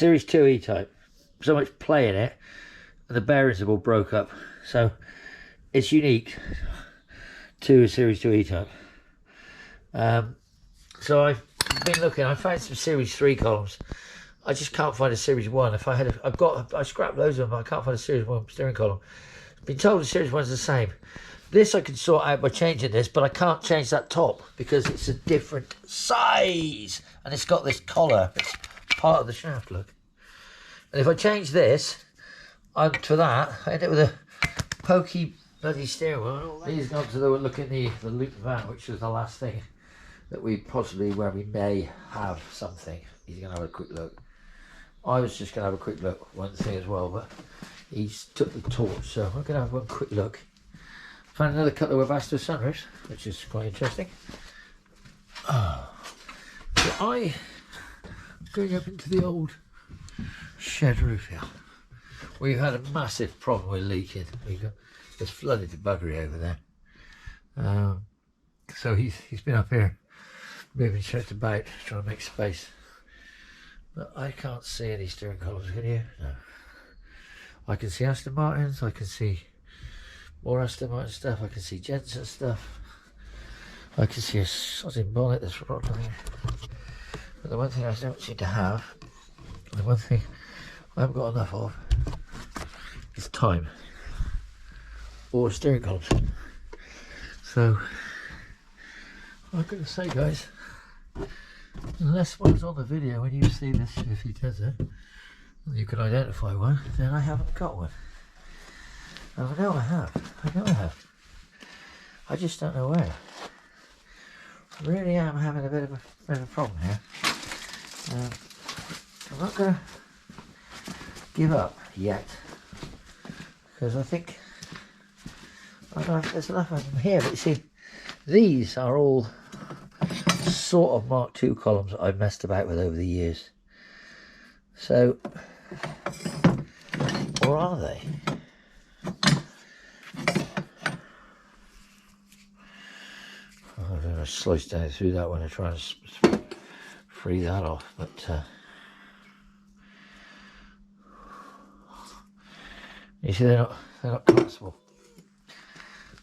Series 2 E-Type. So much play in it, and the bearings have all broke up. So it's unique to a Series 2 E-Type. So I've been looking. I found some Series 3 columns. I just can't find a Series 1. If I had, I scrapped loads of them, but I can't find a Series 1 steering column. I've been told the Series 1's the same. This I can sort out by changing this, but I can't change that top because it's a different size. And it's got this collar. It's part of the shaft, look. And if I change this, for that, I end up with a pokey bloody steering wheel. These knobs are look in the loop van, which was the last thing that where we may have something. He's going to have a quick look. I was just going to have a quick look, one thing as well, but he's took the torch, so I'm going to have one quick look. Found another couple of Webasto sunroofs, which is quite interesting. So I'm going up into the old shed roof here. We've had a massive problem with leaking. It's flooded the buggery over there. So he's been up here moving shit about, trying to make space. But I can't see any steering columns, can you? No. I can see Aston Martins, I can see more Aston Martin stuff, I can see Jensen stuff. I can see a sodding bonnet that's rotten here. But the one thing I don't seem to have, the one thing I haven't got enough of, is time. Or steering columns. So, I'm going to say, guys, unless one's on the video when you see this, if he does it, you can identify one, then I haven't got one. And I know I have. I just don't know where. I really am having a bit of a problem here. I'm not going to give up yet, because I think there's enough of them here. But you see, these are all sort of Mark II columns that I've messed about with over the years. So, or are they? I'm going to slice down through that one and try and free that off, but you see, they're not collapsible.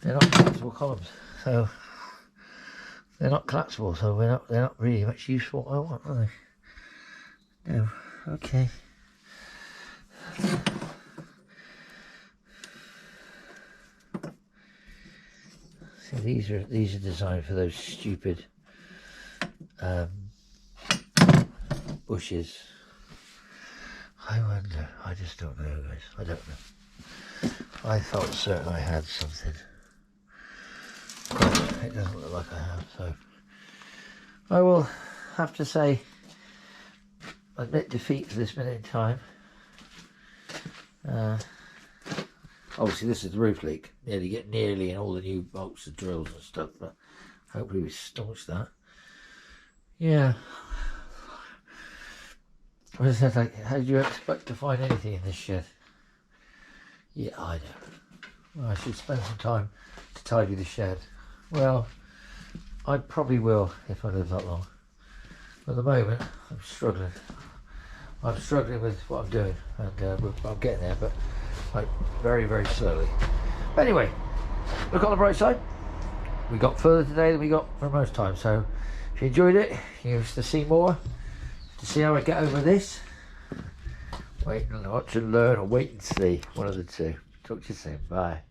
They're not collapsible columns, so they're not collapsible. So they're not really much use for what I want, are they? No. Okay. See, these are designed for those stupid bushes. I wonder. I just don't know, guys. I don't know. I felt certain I had something. But it doesn't look like I have, so I will have to say, admit defeat for this minute in time. Obviously this is the roof leak, nearly in all the new bolts and drills and stuff, but hopefully we staunch that. Yeah. I said, like, how did you expect to find anything in this shed? Yeah, I know. Well, I should spend some time to tidy the shed. Well, I probably will if I live that long. At the moment, I'm struggling. I'm struggling with what I'm doing, and I'm getting there, but like very, very slowly. But anyway, look on the bright side. We got further today than we got for most times. So if you enjoyed it, you wish to see more, to see how I get over this, wait and watch and learn, or wait and see. One of the two. Talk to you soon. Bye.